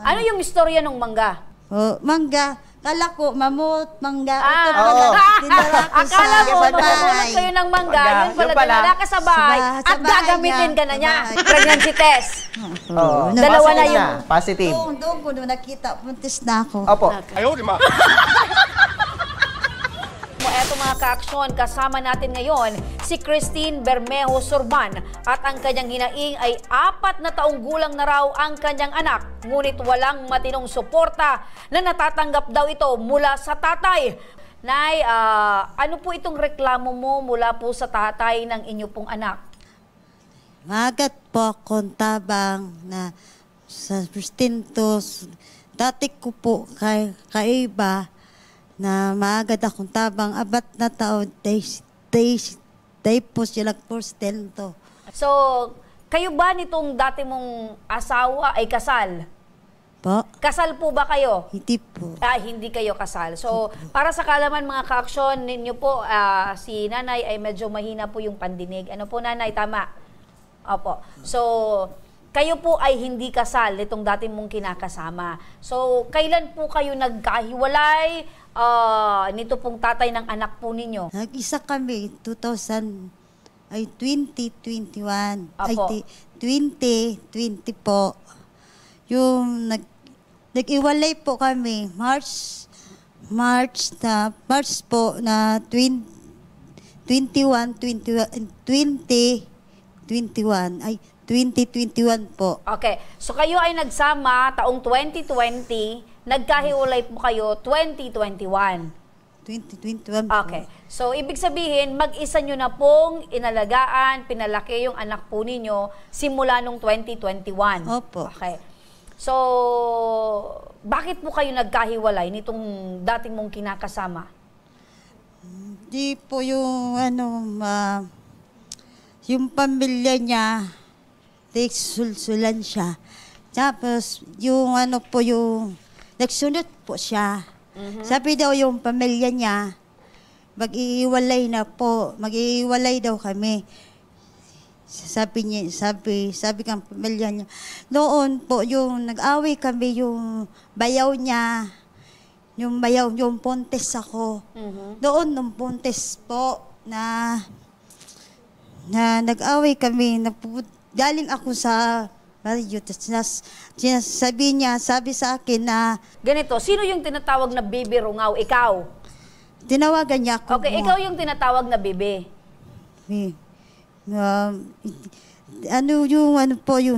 Ano yung istorya ng mangga? Oh, mangga. Kala ko, mamut, mangga. Akala mo, mamulot kayo ng mangga, yun pala, dinala ka sa bahay, at gagamitin ka na niya. Pregnancy test. Dalawa na yun. Positive. Doon ko nakita, puntis na ako. Opo. Ayaw, di ma. Eto mga ka-aksyon, kasama natin ngayon si Christine Bermejo Sorban at ang kanyang hinaing ay 4 na taong gulang na raw ang kanyang anak. Ngunit walang matinong suporta na natatanggap daw ito mula sa tatay. Nay, ano po itong reklamo mo mula po sa tatay ng inyo pong anak? Magat po akong tabang na sa prestintos. Dati ko po kaiba na maagad akong tabang abat na taon day po sila porstento. So, kayo ba nitong dati mong asawa ay kasal? Po? Kasal po ba kayo? Hindi po. Hindi kayo kasal. So, para sa kalaman mga ka-aksyon ninyo po, si nanay ay medyo mahina po yung pandinig. Ano po nanay, tama? Opo. So, kayo po ay hindi kasal nitong dati mong kinakasama. So, kailan po kayo nagkahiwalay nito pong tatay ng anak po ninyo? Nag-isa kami, 2021. Apo. Ay, 2020 po. Yung nag-iwalay po kami, March po na 2021 po. Okay. So, kayo ay nagsama taong 2020, nagkahiwalay po kayo 2021. 2021 po. Okay. So, ibig sabihin, mag-isa nyo na pong inalagaan, pinalaki yung anak po ninyo simula nung 2021. Opo. Okay. So, bakit po kayo nagkahiwalay nitong dating mong kinakasama? Di po yung yung pamilya niya, sulsulan siya. Tapos, yung yung nagsunod po siya. Sabi daw yung pamilya niya, mag-iiwalay na po, mag-iiwalay daw kami. Sabi kang pamilya niya. Noon po, yung nag-away kami, yung bayaw niya, yung Pontes ako. Noon, nung Pontes po, na nag-away kami, galing ako sa Mario, sabi sa akin na... Ganito, sino yung tinatawag na Bibi Rungaw? Ikaw? Tinawagan niya ako. Okay, ikaw yung tinatawag na Bibi.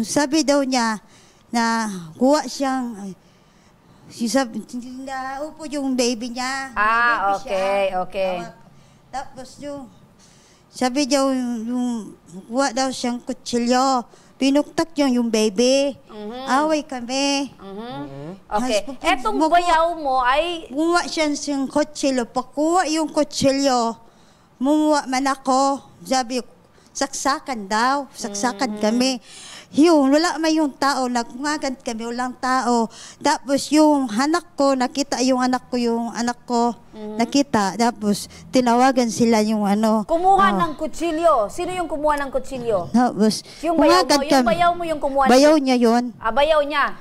Sabi daw niya na kuha siyang... Naupo yung baby niya. Okay. Tapos sabi daw yung kuha daw siyang kutsilyo. Pinuktak yung baby. Away kami. Okay. Etong bayaw mo ay... Gumawa siya siyang kutsilyo. Pakuha yung kutsilyo. Mumuha man ako. Sabi, saksakan daw. Saksakan kami. Wala man yung tao. Nagmagad kami, walang tao. Tapos yung anak ko, nakita yung anak ko, nakita. Tapos tinawagan sila yung Kumuha ng kutsilyo. Sino yung kumuha ng kutsilyo? Tapos, Yung bayaw mo yung kumuha. Bayaw niya yun. Bayaw niya.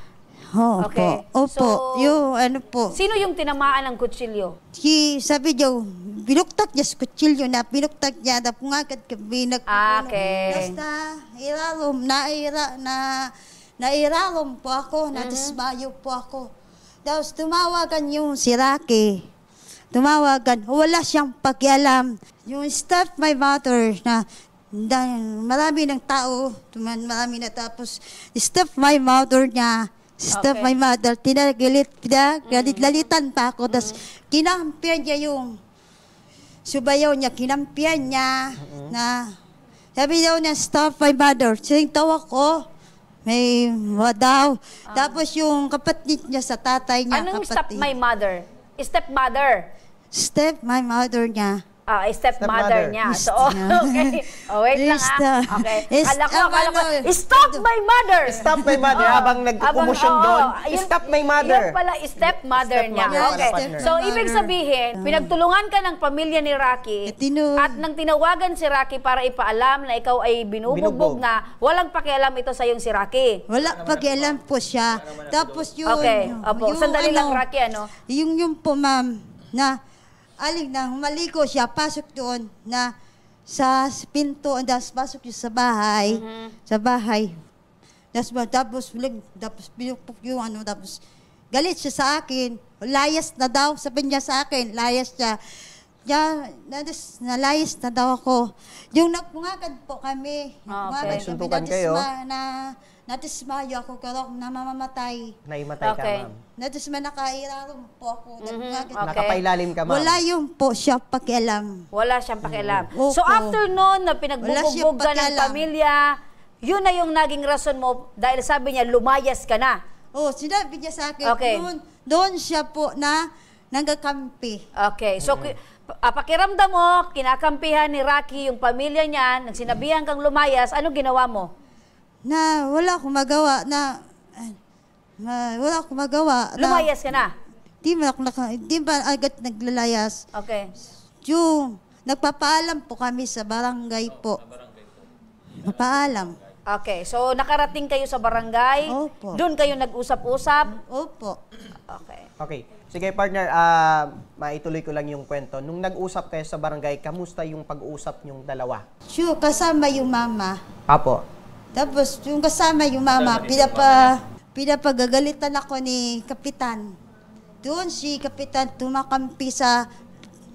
Okay. Opo. Yung po. Sino yung tinamaan ng kutsilyo? Sabi niya, binuktak niya sa kutsilyo na, binuktak niya, napungagad kami, Okay. Basta, nairalom po ako, nadismayo po ako. Tapos tumawagan yung si Rocky. Wala siyang pakialam. Yung staff, my mother, na marami ng tao, marami na tapos, staff, my mother niya, my mother, lalitan pa ako, tapos kinampihan niya yung subayaw niya, kinampihan niya, na sabi daw niya, stop my mother. Tawa ko, may daw. Tapos yung kapatid niya sa tatay niya. Anong stop my mother? Stepmother? Step my mother niya. stepmother niya. So, okay. Wait lang Okay. Akala ko, stop my mother! Stop my mother. Habang nagkukumusyon doon, stop my mother. Yun pala, stepmother niya. Okay. So, ibig sabihin, pinagtulungan ka ng pamilya ni Rocky at nang tinawagan si Rocky para ipaalam na ikaw ay binubugbog na walang pakialam ito sa yung si Rocky. Wala pakialam po siya. Tapos yun. Okay. Opo. Sandali lang, Rocky, Yung po, ma'am, na aling nang maligo siya, pasok doon na sa pinto, pasok siya sa bahay, Tapos pinupok yung tapos galit siya sa akin. Layas na daw, sabi niya sa akin, layas siya. Nalayas na daw ako. Yung nagpungagad po kami. Nagsuntukan kayo? Natismayo ako, pero namamamatay. Naimatay ka, ma'am. Natisma nakairarong po ako. Nakapailalim ka, ma'am. Wala yung po siya pakialam. Wala siyang pakialam. So after noon na pinagbubugbog ka ng pamilya, yun na yung naging rason mo dahil sabi niya lumayas ka na. Sinabi niya sa akin, doon siya po na nanggakampi. Okay. So pakiramdam mo, kinakampihan ni Rocky yung pamilya niya, nang sinabihan kang lumayas, ano ginawa mo? Na wala akong magawa Lumayas ka na? Di ba agad naglalayas? Okay. Yung nagpapaalam po kami sa barangay po. Papaalam. Okay. So nakarating kayo sa barangay? Opo. Doon kayo nag-usap-usap? Opo. Okay. Okay. Sige, partner, maituloy ko lang yung kwento. Nung nag-usap kayo sa barangay, kamusta yung pag-uusap nyong dalawa? Sure, kasama yung mama. Apo. Tapos, yung kasama yung mama, pinapagagalitan ako ni Kapitan. Doon si Kapitan tumakampi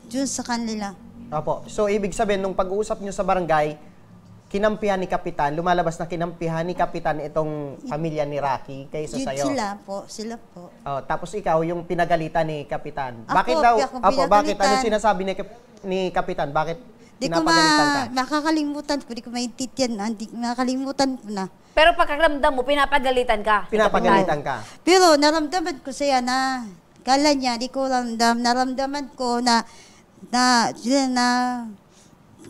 doon sa kanila. Opo. So, ibig sabihin, nung pag-uusap nyo sa barangay, kinampihan ni Kapitan, lumalabas na kinampihan ni Kapitan itong pamilya ni Rocky kaysa sa'yo. Sila po. Tapos ikaw, yung pinagalitan ni Kapitan. Ako, Bakit daw? Opo, Bakit? Ano sinasabi ni Kapitan? Bakit? Di ko makakalimutan ko, di ko maintindihan, makakalimutan ko na. Pero pagkaramdam mo, pinapagalitan ka? Pinapagalitan ka. Pero naramdaman ko siya na, kala niya, di ko naramdaman ko na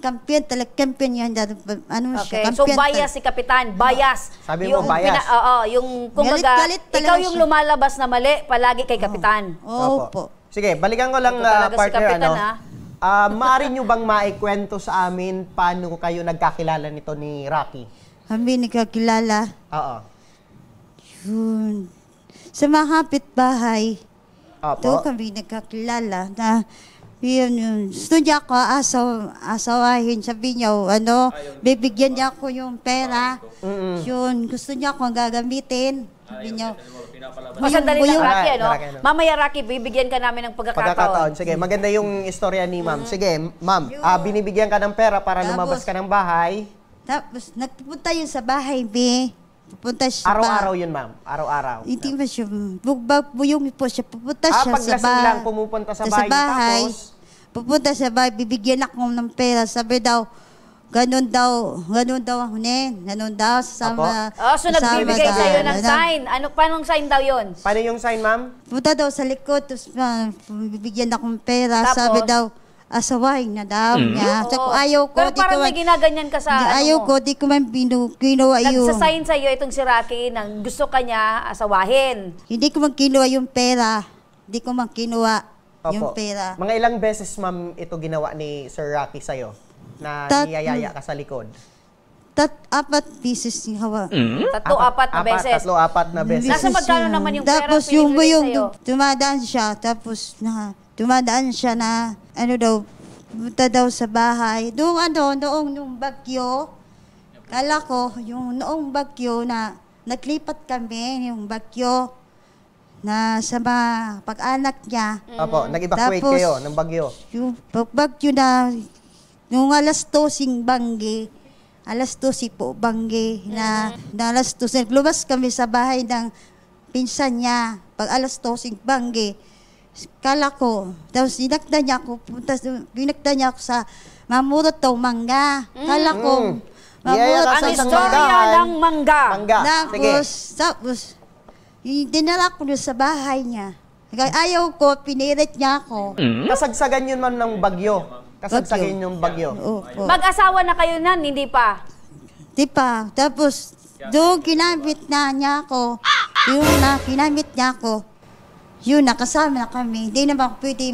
kampiyon talaga, kampiyon yan. Okay, so bias si Kapitan, bias. Sabi mo, bias? Yung kumbaga, galit ikaw yung lumalabas na mali palagi kay Kapitan. Opo. Sige, balikan ko lang, partner, maaari nyo bang maikwento sa amin paano kayo nagkakilala nito ni Rocky? Kami nagkakilala. Oo. Yun. Sa mga kapitbahay. Opo. Doon kami nagkakilala na yun. Gusto niya ako asawahin. Sabi niya, bibigyan niya ako yung pera. Yun. Gusto niya ako gagamitin. Sabi niya, Sandali lang, Rocky, Mamaya, Rocky, bibigyan ka namin ng pagkakataon. Sige, maganda yung istorya ni ma'am. Sige, ma'am, binibigyan ka ng pera para lumabas ka ng bahay. Tapos, nagpupunta yun sa bahay, Pupunta siya Araw-araw yun, ma'am. Araw-araw. Hindi ba siya, buyong po siya. Pupunta siya sa paglasing lang pumupunta sa bahay. Tapos? Pupunta sa bahay, bibigyan ako ng pera. Sabi daw, ganun daw sasama. So nagbibigay sa'yo ng sign. Paanong sign daw yun? Paano yung sign, ma'am? Punta daw sa likod, tapos bibigyan akong pera. Tapos? Sabi daw, asawahin na daw niya. So, ayaw ko. Pero parang may ginaganyan ka sa ayaw ko, di ko man ginawa yun. Nagsasign sa'yo itong si Rocky nang gusto ka niya asawahin. Hindi ko man kinuha yung pera. Hindi ko man kinuha yung pera. Mga ilang beses, ma'am, ito ginawa ni Sir Rocky sa'yo? Na niyayaya ka sa likod? 4 pieces ni Hawa. 3-4 na beses. 3-4 na beses. Nasa magkano naman yung pera tapos yung sa'yo? tumadaan siya, tapos tumadaan siya na, pumunta daw sa bahay. Noong bagyo, kala ko, yung noong bagyo na naglipat kami, yung bagyo, na sa mga pag-anak niya. Opo, nag-evacuate kayo ng bagyo. Yung bagyo na, nung alas 12 po, na alas 12, lumabas kami sa bahay ng pinsan niya, pag alas 12 kala ko, tapos dinakda niya ako sa mamurot daw mangga. Kala ko, mamurot ang istorya ng mangga. Tapos, dinala ko sa bahay niya. Ayaw ko, pinirit niya ako. Kasagsagan yun, ma'am, ng bagyo. Kasagsagin yung bagyo. Opo. Mag-asawa na kayo nan, hindi pa? Di pa. Tapos, doon kinamit na niya ako. Yung kinamit niya ako, yun, nakasama na kami. Hindi naman pwede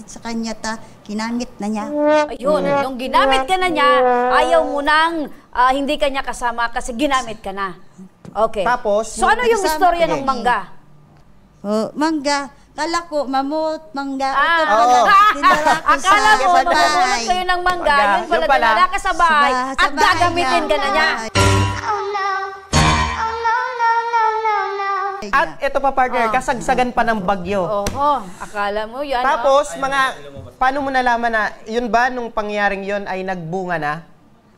sa kanya kinamit na niya. Ayun, nung ginamit ka na niya, ayaw mo nang hindi ka niya kasama kasi ginamit ka na. Okay. Tapos, so ano yung kasama istorya ko ng din. mangga? Mangga. Kala ko, mamut, mangga. Oo. Akala mo, Sa bahay. mamulot kayo ng mangga, Mangga. yun pala Yun pala. dinala ka sa bahay Sa at bahay gagamitin ka na niya. At ito pa partner, kasagsagan pa ng bagyo. Oho, akala mo yan. Tapos, paano mo nalaman na, yun ba, nung pangyaring yun ay nagbunga na?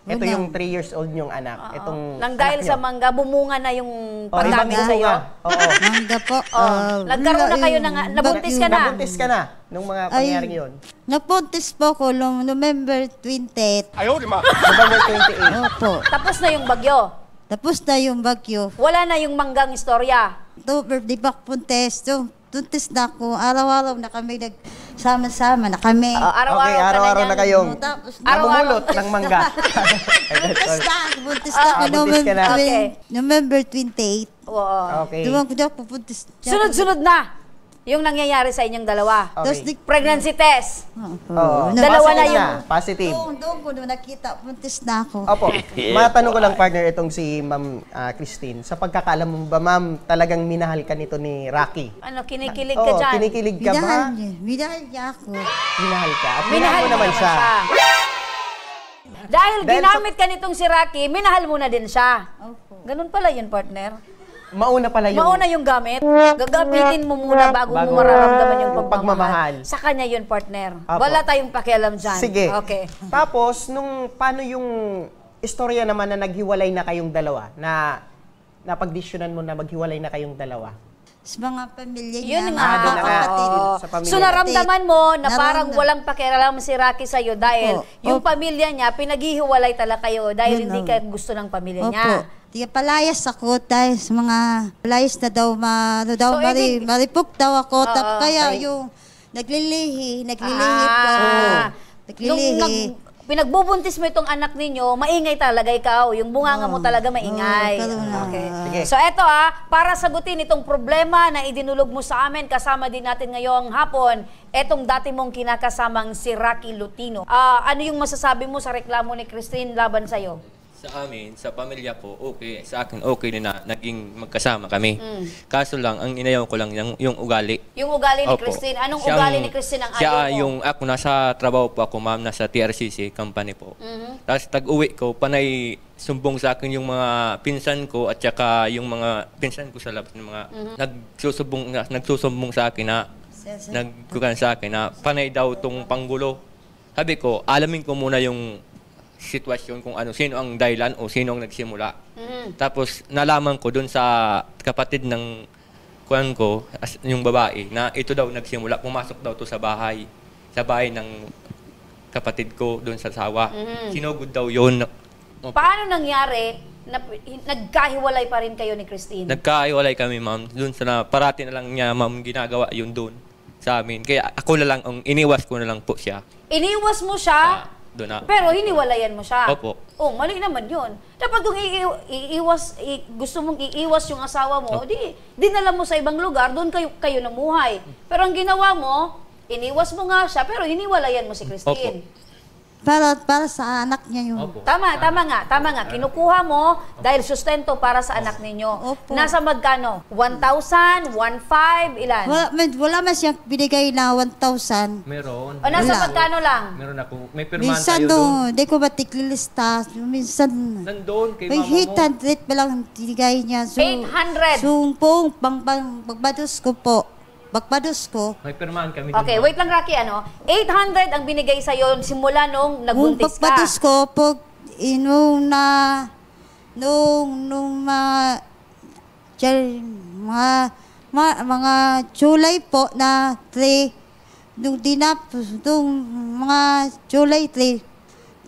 Ito Wala. yung 3 years old yung anak. Itong Nang dahil anak sa nyo. mangga, bumunga na yung Oh, pagdamit ibang sa'yo. bunga. Oo. Mangga po. Nagkaroon na kayo ng, nabuntis ka na. Nabuntis ka na nung mga pangyaring yun. Nagpuntis po ko noong November 28. November 28. Opo. Tapos na yung bagyo. Tapos na yung bagyo. Wala na yung manggang istorya. Di ba puntes? Tuntis na ako. Araw-araw na kami nagsama-sama na kami. Araw-araw Okay, araw-araw ka na na kayong Tapos namumulot ng mangga. buntis na ako buntis ka na. Okay. November 28. Oo. Okay. Duwang ko daw pupuntis. Sunod-sunod na yung nangyayari sa inyong dalawa. Tapos Okay. Pregnancy test. Oo. Dalawa na Positive yung- Positive. Doon ko nung nakita, puntis na ako. Opo. Matanong ko lang partner itong si Ma'am Christine. Sa pagkakaalam mo ba ma'am, talagang minahal ka nito ni Rocky? Ano, kinikilig ka Oo, dyan? kinikilig ka ba? Minahal niya ako. Minahal ka. At Minahal mo naman siya. Dahil Dahil ginamit ka nitong si Rocky, minahal mo na din siya. Opo. Ganun pala yun, partner. Mauna pala yung... Mauna yung gamit, gagamitin mo muna bago mo mararamdaman yung yung pagmamahal. pagmamahal. Sa kanya yun, partner. Apo. Wala tayong pakialam dyan. Sige. Okay. Tapos, paano yung istorya naman na naghiwalay na kayong dalawa? Na napagdesisyonan mo na maghiwalay na kayong dalawa? Sa mga pamilya niya, Yun mga nga. doon na nga. kapatid. Oo. Sa pamilya. So naramdaman mo na parang Naramdam- walang pakialam si Rocky sa'yo dahil Opo. yung pamilya niya, pinaghihiwalay talaga kayo dahil Yun, hindi oo. ka gusto ng pamilya Opo. niya. Di palayas ako dahil sa mga palayas na daw, So, ibig- maripok daw ako. Oo, Kaya okay. yung naglilihi po ako. Naglilihi. Pinagbubuntis mo itong anak ninyo, maingay talaga ikaw. Yung bunganga mo talaga maingay. Oo, ganun na. Okay. Sige. So eto para sagutin itong problema na idinulog mo sa amin, kasama din natin ngayong hapon, etong dati mong kinakasamang si Rocky Lutino. Ano yung masasabi mo sa reklamo ni Christine laban sa'yo? Sa amin, sa pamilya ko, okay. Sa akin, okay din na naging magkasama kami. Kaso lang, ang inayaw ko lang yung ugali. Yung ugali ni Opo. Christine. Anong Siyang- ugali ni Christine ang siya, ayaw mo? yung ako, nasa trabaho po ako, ma'am, nasa TRCC company po. Tapos tag-uwi ko, panay sumbong sa akin yung mga pinsan ko at saka yung mga pinsan ko sa labas ng mga nagsusumbong sa akin na nagkukan sa akin na panay daw tong panggulo. Sabi ko, alamin ko muna yung sitwasyon kung sino ang dahilan o sino ang nagsimula. Tapos nalaman ko dun sa kapatid ng kuwan ko, yung babae, na ito daw nagsimula, pumasok daw to sa bahay ng kapatid ko dun sa sawa. Sinugod daw yun. Paano nangyari na nagkahiwalay pa rin kayo ni Christine? Nagkaiwalay kami, ma'am. Dun sa parati na lang niya, ma'am, ginagawa yun dun sa amin. Kaya ako na lang, iniwas ko na lang po siya. Iniwas mo siya, Doon na. pero hiniwalayan mo siya. Opo. Oh, mali naman yun. Dapat kung gusto mong iiwas yung asawa mo, dinala mo sa ibang lugar, doon kayo namuhay. Pero ang ginawa mo, iniwas mo nga siya, pero hiniwalayan mo si Christine. Para sa anak niya yun. Opo. Tama nga. Kinukuha mo dahil sustento para sa anak ninyo. Opo. Nasa magkano? 1,000, 1,500, ilan? Wala man siyang binigay na 1,000. Meron. O nasa Wala. magkano lang? Meron ako. May pirmahan Minsan tayo doon. di ko matiklilista. Minsan, Nandun kay may mama mo. 800 pa lang binigay niya. 800. Sumpong, pagbados ko po. Pagbados ko. May pirmahan kami Okay, wait lang Rocky, 800 ang binigay sa'yo simula nung Kung nagbuntis ka. pagbados ko, nung mga July po na 3, nung mga July 3,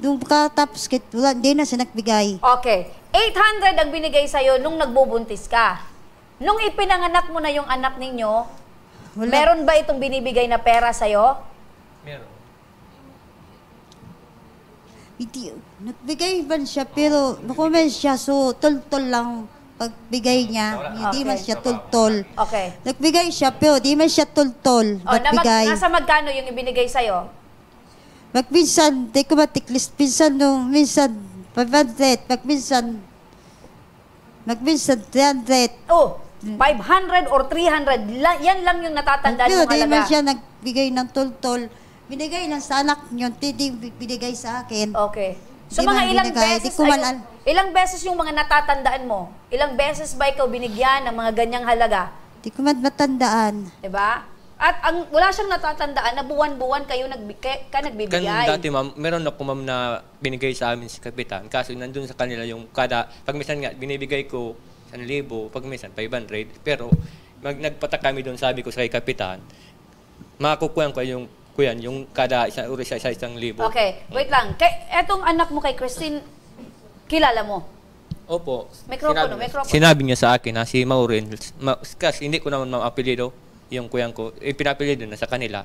nung katapos hindi na siya nagbigay. Okay, 800 ang binigay sa'yo nung nagbubuntis ka. Nung ipinanganak mo na yung anak ninyo, Wala. meron ba itong binibigay na pera sa'yo? Meron. Hindi, nagbigay man siya, pero nakumen siya, so tol-tol lang pagbigay niya. Hindi man siya tol-tol. Okay. Nagbigay siya, pero di man siya tol-tol. Nagbigay. Nasa magkano yung ibinigay sa'yo? Magminsan, di ko matiklis, minsan 500, magminsan 300. Oh, 500 or 300. Yan lang yung natatandaan Pero mong di man halaga. siya nagbigay ng tol-tol. Binigay ng sa anak niyo, hindi binigay sa akin. Okay. So Di mga man ilang binigay, beses, di ko man ilang beses yung mga natatandaan mo? Ilang beses ba ikaw binigyan ng mga ganyang halaga? Di ko man matandaan. 'Di ba? At wala siyang natatandaan na buwan-buwan kayo nagbibigay. Dati ma'am, meron ako ma'am na binigay sa amin si Kapitan. Kaso nandun sa kanila yung pag minsan nga, binibigay ko 1,000, pag minsan 500. Pero nagpatak kami doon, sabi ko sa kay Kapitan, makakukuha ko yung kada isang 1,000. Okay, wait lang. Etong anak mo kay Christine, kilala mo? Opo. Mikropono. Sinabi niya sa akin na si Maureen, kasi hindi ko naman apelyido yung kuyang ko. Pinapilido na sa kanila.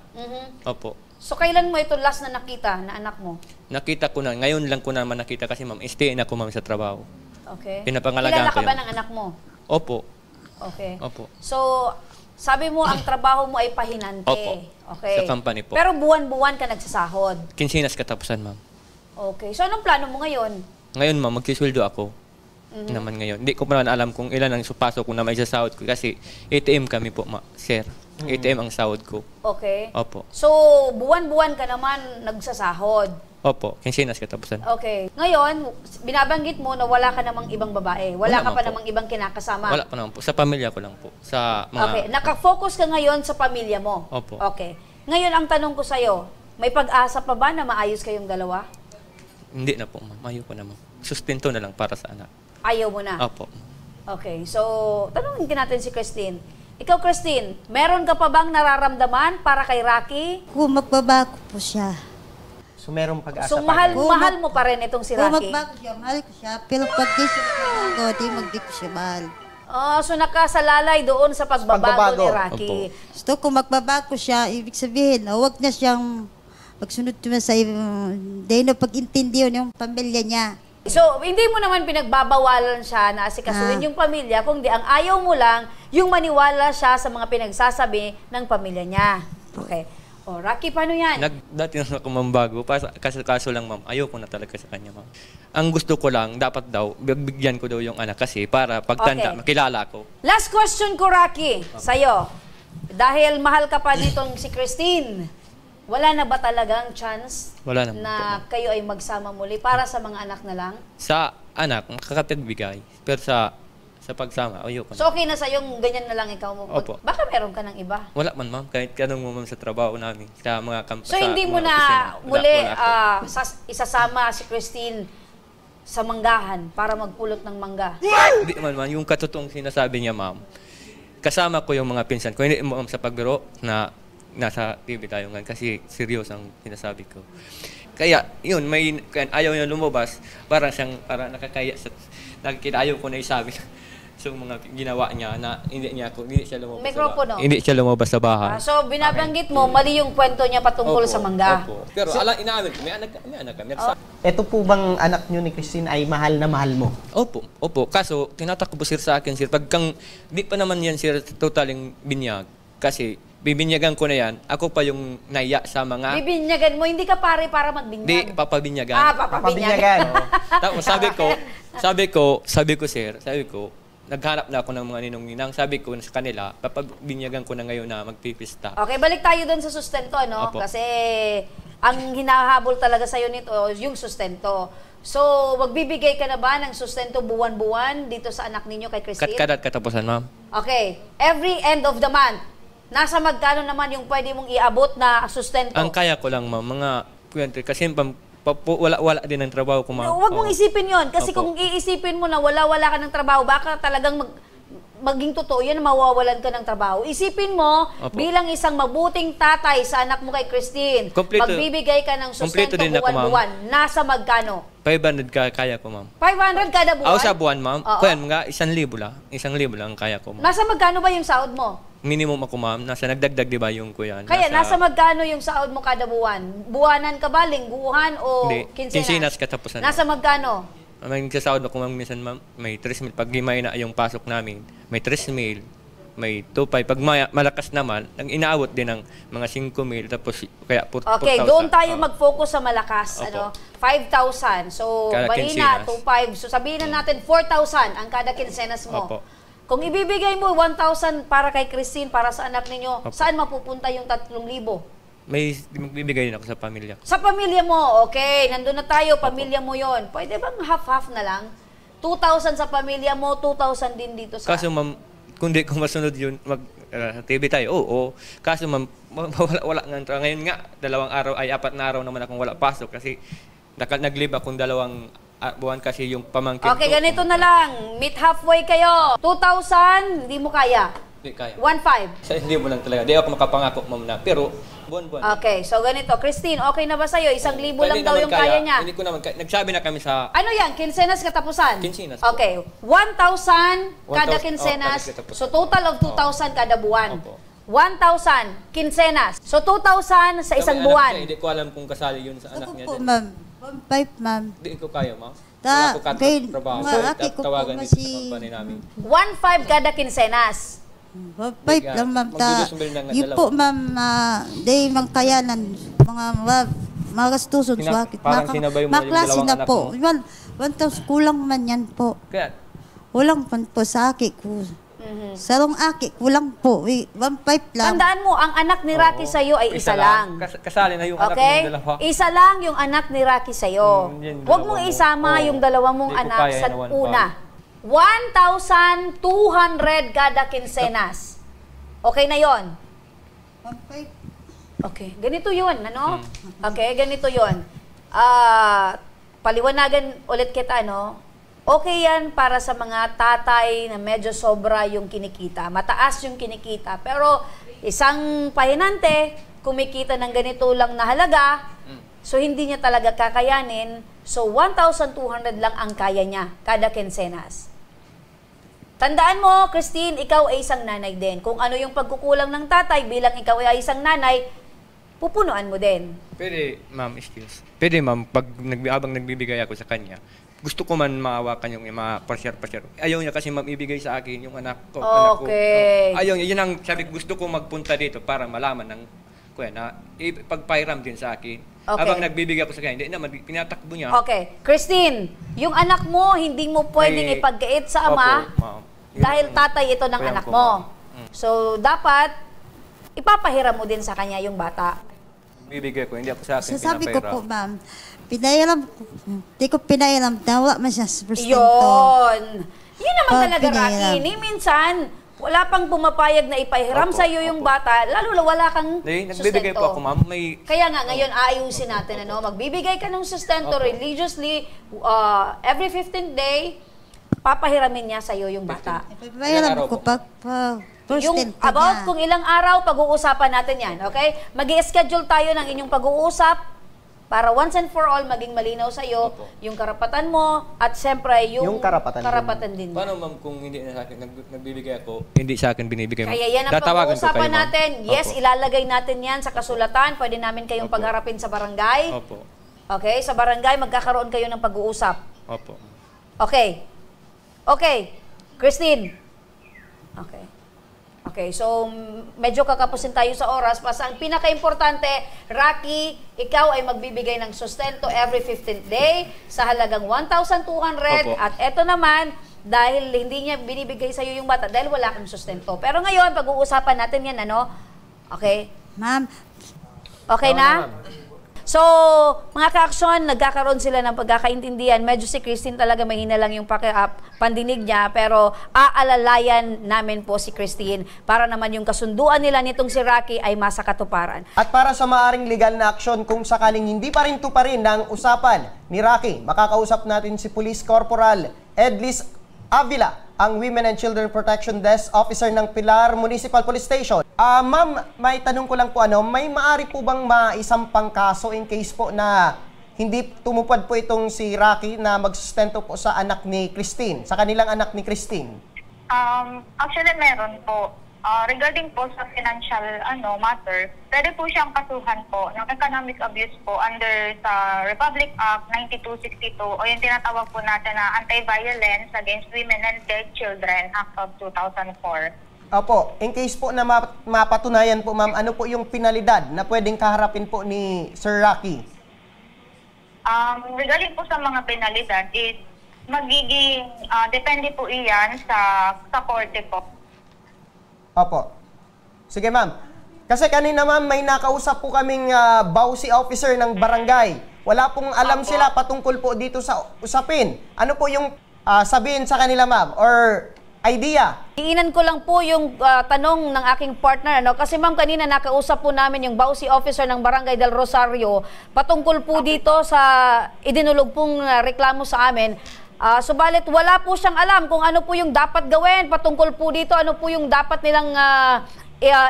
Opo. So kailan mo ito last na nakita na anak mo? Nakita ko na, ngayon lang ko naman nakita kasi ma'am, stay na ako ma'am sa trabaho. Okay. Pinapangalagaan Kilala ka ko ba yun. ng anak mo? Opo. Okay. Opo. So, sabi mo ang trabaho mo ay pahinante. Opo. Okay. Sa company po. Pero buwan-buwan ka nagsasahod. Kinsinas katapusan ma'am. Okay. So, anong plano mo ngayon? Ngayon ma'am, magsisuldo ako. Naman ngayon. Hindi ko pa naman alam kung ilan ang supasok ko na may sasahod ko kasi ATM kami po, sir. ATM ang sahod ko. Okay. Opo. So, buwan-buwan ka naman nagsasahod. Opo, kinsinas katapusan. Okay. Ngayon, binabanggit mo na wala ka namang ibang babae. Wala ka Wala pa naman po. namang ibang kinakasama. Wala pa naman po. Sa pamilya ko lang po. Sa mga... Okay. Nakafocus ka ngayon sa pamilya mo. Opo. Okay. Ngayon, ang tanong ko sa'yo, may pag-asa pa ba na maayos kayong dalawa? Hindi na po, ma'am. Ayaw ko na, ma'am. Sustento na lang para sa anak. Ayaw mo na? Opo. Okay. So, tanongin natin si Christine. Ikaw, Christine, meron ka pa bang nararamdaman para kay Rocky? Kung magbabago po siya. So, merong pag-asa So, pa rin. mahal mo pa rin itong si Kung Rocky? magbago siya, mahal ko siya. Pero pag di siya magbago, di ko siya mahal. Oh, so nakasalalay doon sa pagbabago ni Rocky. Gusto ko magbabago siya, ibig sabihin, huwag na siyang magsunod naman sa hindi na pag-intindihan yung pamilya niya. So, hindi mo naman pinagbabawalan siya na asikasuhin yung pamilya, kundi ang ayaw mo lang yung maniwala siya sa mga pinagsasabi ng pamilya niya. Okay. O, Rocky, paano yan? Dati na ako mambago. Kaso lang, ma'am, ayoko na talaga sa kanya, ma'am. Ang gusto ko lang, dapat daw, bigyan ko daw yung anak kasi para pagtanda, Okay. makilala ko. Last question ko, Rocky, sa'yo. Dahil mahal ka pa ditong si Christine, wala na ba talagang chance Wala naman na po, kayo ay magsama muli para sa mga anak na lang? Sa anak, makakapagbigay. Pero sa pagsama, ayoko na. So, okay na sa'yo, ganyan na lang ikaw mo. Opo. Baka meron ka ng iba? Wala man, ma'am. Kahit kanong mo, ma'am, sa trabaho namin. Sa mga So, hindi mo na muli isasama si Christine sa manggahan para magpulot ng mangga? Hindi man, ma'am. Yung katotoong sinasabi niya, ma'am. Kasama ko yung mga pinsan ko. Hindi mo, ma'am, sa pagbiro na nasa TV tayo ngayon kasi seryoso ang sinasabi ko. Kaya, yun, kaya ayaw niya lumabas. Para nakakaya sa... Ayaw ko na isabi sa mga ginawa niya na hindi siya lumabas Mikropono. Hindi siya lumabas sa bahay. So, binabanggit mo, mali yung kwento niya patungkol Opo, sa mangga. opo. Pero inaamin ko, may anak kami. Ito po bang anak nyo ni Christine ay mahal na mahal mo? Opo. Kaso, tinatakbo sir sa akin, sir. Di pa naman yan, sir, totaling binyag. Kasi, bibinyagan ko na yan. Ako pa yung naiya sa mga... Bibinyagan mo, hindi ka pare para magbinyag. Di, papabinyagan. Papabinyagan. Tapos sabi ko, sir, naghanap na ako ng mga ninong-ninang. Sabi ko sa kanila, papabinyagan ko na ngayon na magpipista. Okay, balik tayo doon sa sustento, no? Opo. Kasi ang hinahabol talaga sa'yo nito, yung sustento. So, magbibigay ka na ba ng sustento buwan-buwan dito sa anak ninyo kay Christine? Katapusan, ma'am. Okay. Every end of the month, nasa magkano naman yung pwede mong iabot na sustento? Ang kaya ko lang, ma'am, mga kwento. Kasi wala din ang trabaho ko, ma'am. Huwag mong isipin yon kasi Opo. kung iisipin mo na wala ka ng trabaho, baka talagang maging totoo yan, mawawalan ka ng trabaho. Isipin mo, Opo. bilang isang mabuting tatay sa anak mo kay Christine, magbibigay ka ng sustento din ako, buwan-buwan. Nasa magkano? 500 kaya ko, ma'am. 500 kada buwan? Sa buwan, ma'am. Oo. Kaya mga 1,000 lang. 1,000 lang ang kaya ko, ma'am. Nasa magkano ba yung sahod mo? minimum ako, ma'am. Nasa nagdagdag, di ba, yung kuya? Kaya nasa magkano yung sahod mo kada buwan? Buwanan ka ba, lingguhan o Hindi, kinsenas katapusan. Nasa magkano? May nagsasahod ako, ma'am, minsan, ma'am, may 3,000. Pag limay na yung pasok namin, may 3,000, may 2,500. Pag malakas naman, ang inaabot din ng mga 5,000, tapos kaya 4,000. Okay, doon tayo mag-focus sa malakas. Opo. Ano, 5,000. So, Kada bali na, kinsenas. 2,500. So, sabihin na natin 4,000 ang kada kinsenas mo. Opo. Kung ibibigay mo 1,000 para kay Christine, para sa anak ninyo, Opo. saan mapupunta yung 3,000? May magbibigay din ako sa pamilya ko. Sa pamilya mo, okay, nandun na tayo, pamilya mo yon. Pwede bang half-half na lang? 2,000 sa pamilya mo, 2,000 din dito sa... Kaso, ma'am, kung di ko masunod yun, TV tayo, oo. Kaso, ma'am, wala nga. Ngayon nga, 2 araw, ay 4 na araw naman akong wala pasok kasi nag-live akong 2 buwan kasi yung pamangkin Okay, ko. ganito na lang. Meet halfway kayo. 2,000, hindi mo kaya. Hindi kaya. 1,500. Hindi mo lang talaga. Di ako makapangako, ma'am, na. Pero, buwan-buwan. Okay, so ganito. Christine, okay na ba sa'yo? 1,000 lang Hindi daw naman yung kaya niya. Hindi ko naman kaya. Nagsabi na kami sa... Ano yan? Kinsenas katapusan? Kinsenas po. Okay. 1,000 kada 1,000, kinsenas. kada katapusan. So total of 2,000 kada buwan. Opo. 1,000 kinsenas. So 2,000 sa isang Kami, anak buwan. siya, hindi ko alam kung kasali yun sa anak Ako niya. po, din. ma'am. 1,500, ma'am. Hindi ko kaya, ma'am. Ta- Wala ko kay- trabaho. mga So, ate ko po tawagan dito kasi- sa company namin. 1,500 kada kinsenas. 1,500 lang, ma'am. Magdudusumbel ng Yun dalawa. po, ma'am, di mangkayanan. Mga gastuson sa akin. Parang sinabay mo na yung Maklase dalawang na anak po. mo. 1,000 kulang man yan po. Kaya, Kulang pan po sa akin. Sarong aki, kulang po. 1,500 lang. Tandaan mo, ang anak ni Rocky oo. sa'yo ay isa lang. Kasali na yung anak Okay? ng dalawa. Isa lang yung anak ni Rocky sa'yo. Yun, Huwag dalawa mong mo. isama Oo. yung dalawa mong Hindi ko anak kaya sa na 1,500. una. 1,200 kada kinsenas. Okay na yon. 1,500. Okay, ganito yun, ano? Hmm. Okay, ganito yun. Paliwanagan ulit kita, no? Okay yan para sa mga tatay na medyo sobra yung kinikita. Mataas yung kinikita. Pero isang pahinante, kumikita ng ganito lang na halaga, so hindi niya talaga kakayanin. So 1,200 lang ang kaya niya kada kinsenas. Tandaan mo, Christine, ikaw ay isang nanay din. Kung ano yung pagkukulang ng tatay bilang ikaw ay isang nanay, pupunuan mo din. Pwede, ma'am, excuse. Pwede, ma'am, pag habang nagbibigay ako sa kanya, gusto ko man maawakan yung mga pasyar-pasyar. Ayaw niya kasi mabibigay sa akin yung anak ko. Anak ko. Okay. Ayaw niya. Yun ang sabi ko, gusto ko magpunta dito para malaman ng kuya na ipagpairam din sa akin. Okay. Habang nagbibigay ako sa kanya, hindi naman, pinatakbo niya. Okay. Christine, yung anak mo, hindi mo pwedeng May- ipagkait sa ama Opo, ma'am. Yun dahil ang- tatay ito ng Kuya anak ko, mo. ma'am. So, dapat ipapahiram mo din sa kanya yung bata. Bibigay ko, hindi ako sa akin Sasabi ko po, pinapairam. ma'am, pinairam ko. Di ko pinairam. Wala man siya sa sustento. Yun. Yun naman Pag talaga, Rocky. pinahiram. Ni minsan, wala pang pumapayag na ipahiram Opo, sa iyo yung opo. bata, lalo na wala kang Nagbibigay sustento. po ako, ma'am. May Kaya nga, ngayon aayusin natin, ano, magbibigay ka ng sustento Opo. religiously, every 15th day, papahiramin niya sa iyo yung bata. Pinairam Ilang araw ko po? pag Yung sustento about niya. kung ilang araw, pag-uusapan natin yan, okay? Mag-i-schedule tayo ng inyong pag-uusap para once and for all, maging malinaw sa iyo Opo. yung karapatan mo at siyempre yung, Yung karapatan din. Paano, ma'am, kung hindi na sa akin nagbibigay ako, hindi sa akin binibigay mo? Kaya yan ang Tatawagan ko pag-uusapan kayo, ma'am. natin. Yes, Opo. ilalagay natin yan sa kasulatan. Pwede namin kayong Opo. pagharapin sa barangay. Opo. Okay, sa barangay, magkakaroon kayo ng pag-uusap. Opo. Okay. Okay. Christine. Okay. Okay, so medyo kakapusin tayo sa oras. Basta ang pinaka-importante, Rocky, ikaw ay magbibigay ng sustento every 15th day sa halagang 1,200. Opo. At eto naman, dahil hindi niya binibigay sa iyo yung bata, dahil wala kang sustento. Pero ngayon, pag-uusapan natin yan, ano? Okay? Ma'am, Okay Oo na? na, ma'am. So, mga ka-aksyon, nagkakaroon sila ng pagkakaintindihan. Medyo si Christine talaga mahina lang yung pandinig niya, pero aalalayan namin po si Christine para naman yung kasunduan nila nitong si Rocky ay masa katuparan. At para sa maaring legal na aksyon kung sakaling hindi pa rin tuparin ng usapan ni Rocky, makakausap natin si Police Corporal Edlis Avila, ang Women and Children Protection Desk Officer ng Pilar Municipal Police Station. Ma'am, may tanong ko lang po, may maari po bang maisampang kaso in case po na hindi tumupad po itong si Rocky na magsustento po sa anak ni Christine, sa kanilang anak ni Christine? Actually, meron po. regarding po sa financial matter, pwede po siyang kasuhan po ng economic abuse po under sa Republic Act 9262 o yung tinatawag po natin na Anti-Violence Against Women and Their Children Act of 2004. Opo, in case po na mapatunayan po ma'am, ano po yung penalidad na pwedeng kaharapin po ni Sir Rocky? Regarding po sa mga penalidad is magiging depende po iyan sa korte po. Opo. Sige ma'am. Kasi kanina ma'am, may nakausap po kaming bawsi officer ng barangay. Wala pong alam sila patungkol po dito sa usapin. Ano po yung sabihin sa kanila ma'am or idea? Iinan ko lang po yung tanong ng aking partner. Kasi ma'am, kanina nakausap po namin yung bawsi officer ng Barangay del Rosario patungkol po dito sa idinulog pong reklamo sa amin. Subalit wala po siyang alam kung ano po yung dapat gawin patungkol po dito, ano po yung dapat nilang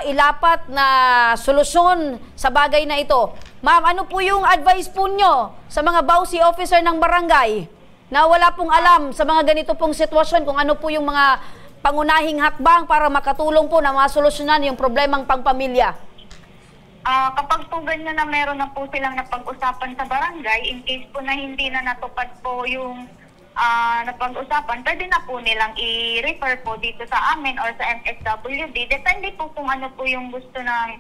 ilapat na solusyon sa bagay na ito. Ma'am, ano po yung advice po nyo sa mga bawsi officer ng barangay na wala pong alam sa mga ganito pong sitwasyon kung ano po yung mga pangunahing hakbang para makatulong po na masolusyonan yung problemang pangpamilya? Kapag po ganyan na meron na po silang napag-usapan sa barangay, in case po na hindi na natupad po yung napag-usapan, pwede na po nilang i-refer po dito sa amin or sa MSWD. Depende po kung ano po yung gusto ng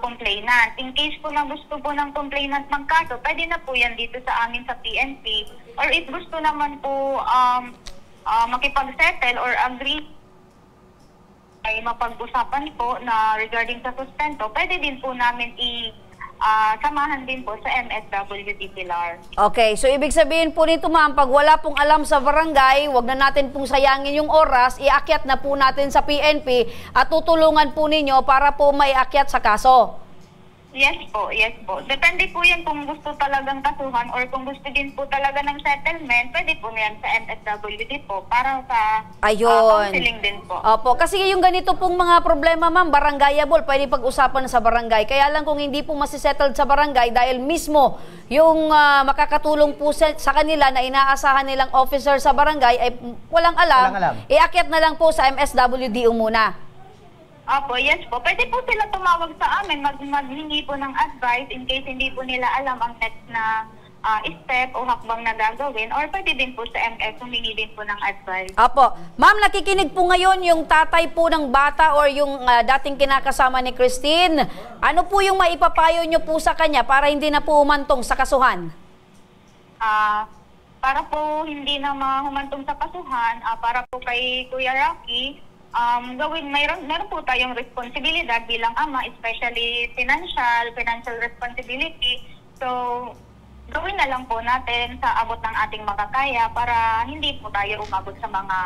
complainant. In case po na gusto po ng complainant magkaso, pwede na po yan dito sa amin sa PNP. Or if gusto naman po makipag-settle or agree ay mapag-usapan po na regarding sa sustento, pwede din po namin samahan din po sa MSWD Pilar. Okay, so ibig sabihin po nito ma'am, pag wala pong alam sa barangay, wag na natin pong sayangin yung oras, iakyat na po natin sa PNP at tutulungan po ninyo para po maiakyat sa kaso. Yes po, yes po. Depende po yan kung gusto talagang kasuhan or kung gusto din po talaga ng settlement, pwede po yan sa MSWD po para sa counseling din po. Opo, kasi yung ganito pong mga problema ma'am, barangayable, pwede pag-usapan sa barangay. Kaya lang kung hindi po masisettled sa barangay dahil mismo yung makakatulong po sa kanila na inaasahan nilang officer sa barangay ay walang alam. Iakyat na lang po sa MSWD muna. Opo, yes po. Pwede po sila tumawag sa amin, maghingi po ng advice in case hindi po nila alam ang next na step o hakbang na gagawin, or pwede din po sa MS humingi din po ng advice. Opo. Ma'am, nakikinig po ngayon yung tatay po ng bata or yung dating kinakasama ni Christine. Ano po yung maipapayo nyo po sa kanya para hindi na po umantong sa kasuhan? Para po hindi na mahumantong sa kasuhan, para po kay Kuya Rocky, meron po tayong responsibilidad bilang ama, especially financial responsibility. So, gawin na lang po natin sa abot ng ating makakaya para hindi po tayo umabot sa mga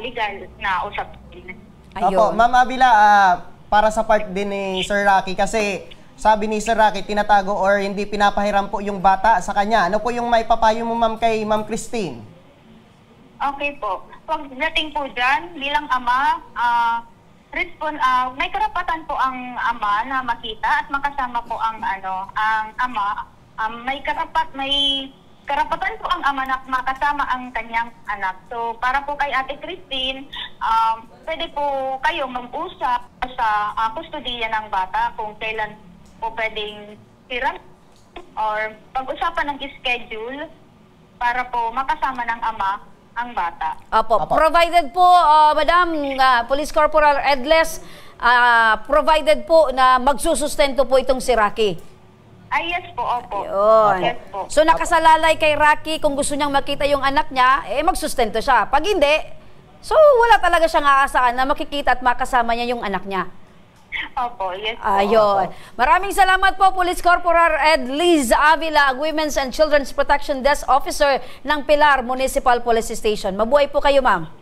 legal na usapin. Opo, Ma'am Avila, para sa part din ni Sir Rocky, kasi sabi ni Sir Rocky, tinatago or hindi pinapahiram po yung bata sa kanya. Ano po yung maipapayo mo ma'am kay Ma'am Christine? Okay po. Pagdating po dyan, bilang ama, may karapatan po ang ama na makita at makasama po ang ama. May karapatan po ang ama na makasama ang kanyang anak. So, para po kay Ate Christine, pwede po kayo mag-usap sa kustodiya ng bata kung kailan po pwedeng hiram or pag-usapan ng schedule para po makasama ng ama ang bata. Opo. Provided po, Madam Police Corporal Edles, provided po na magsusustento po itong si Rocky. Ay, yes po, opo. Yun. Yes po. So nakasalalay kay Rocky, kung gusto niyang makita yung anak niya, magsustento siya. Pag hindi, so wala talaga siyang aasaan na makikita at makasama niya yung anak niya. Opo, yes po. Ayun. Maraming salamat po, Police Corporal Liz Avila, Women's and Children's Protection Desk Officer ng Pilar Municipal Police Station. Mabuhay po kayo, ma'am.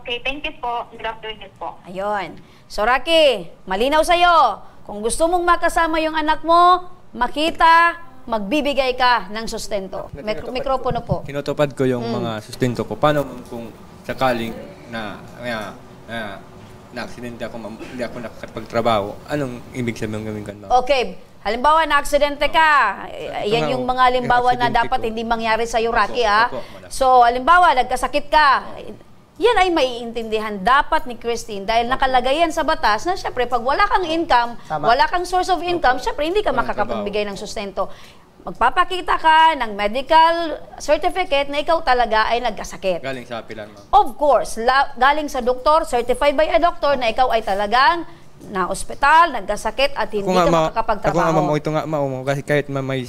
Okay, thank you po. Good afternoon po. Ayun. So, Rocky, malinaw sa'yo. Kung gusto mong makasama yung anak mo, makita, magbibigay ka ng sustento. Mikropono po. Tinutupad ko yung mga sustento ko. Paano kung sakaling na-aksidente ako, hindi ako nakakapagtrabaho, anong ibig sabihin gawin ko? Okay. Halimbawa, na-aksidente ka. Yan yung mga halimbawa na dapat hindi mangyari sa'yo, Rocky, ha? So, halimbawa, nagkasakit ka. yan ay maiintindihan dapat ni Christine dahil nakalagay yan sa batas na syempre pag wala kang income, Tama. wala kang source of income, syempre hindi ka Walang makakapagbigay ng sustento. Magpapakita ka ng medical certificate na ikaw talaga ay nagkasakit. Galing sa apilan, ma'am. Of course, galing sa doktor, certified by a doctor na ikaw ay talagang na ospital, nagkasakit at hindi ka makakapagtrabaho. Ako nga, ma'am, ito nga, ma'am, kasi kahit may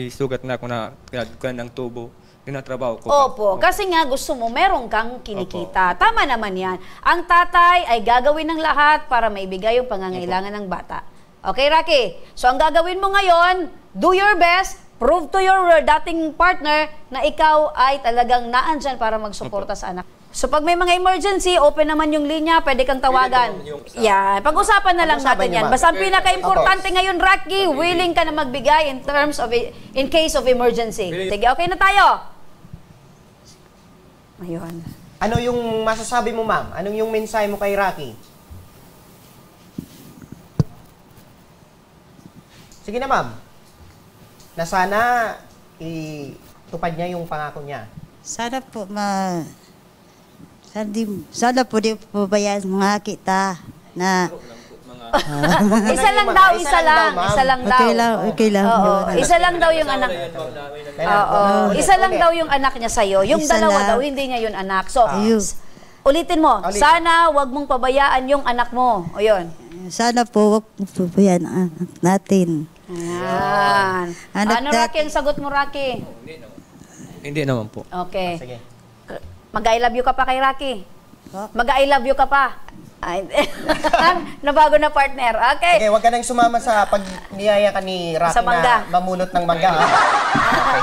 sugat na ako na kaya ng tubo, tinatrabaho ko. Opo, kasi nga gusto mo, meron kang kinikita. Tama naman yan. Ang tatay ay gagawin ng lahat para maibigay yung pangangailangan ng bata. Okay, Rocky? So, ang gagawin mo ngayon, do your best, prove to your dating partner na ikaw ay talagang naandyan para magsuporta sa anak. So, pag may mga emergency, open naman yung linya, pwede kang tawagan. Yan, pag-usapan na lang Pag-usapan natin niyo, yan. ma'am. Basta ang pinaka-importante ngayon, Rocky, willing ka na magbigay in terms of, in case of emergency. Sige, okay na tayo? Ayun. Ano yung masasabi mo, ma'am? Anong yung mensahe mo kay Rocky? Sige na, ma'am. Na sana itupad niya yung pangako niya. Sana po sana po di po bayan mga kita na Isa lang daw, isa lang. ma'am. Isa lang daw. okay lang. Oo, isa lang daw yung anak. Oo, isa lang daw yung anak niya sa'yo. Yung Isa dalawa lang. daw, hindi niya yun anak. So, Ayun. ulitin mo, Ulitin. sana wag mong pabayaan yung anak mo. O yun. Sana po wag po po bayan ang anak natin. Yan. Anak Ano, natin. Rocky, ang sagot mo, Rocky? Hindi naman po. Okay. Sige. Mag-I love you ka pa kay Rocky. Po? Mag-I love you ka pa. Ay, nabago na partner. Okay. Okay, wag ka nang sumama sa pag niyaya ka ni Rocky Sa mangga. na mamulot ng mangga. Ha? Okay.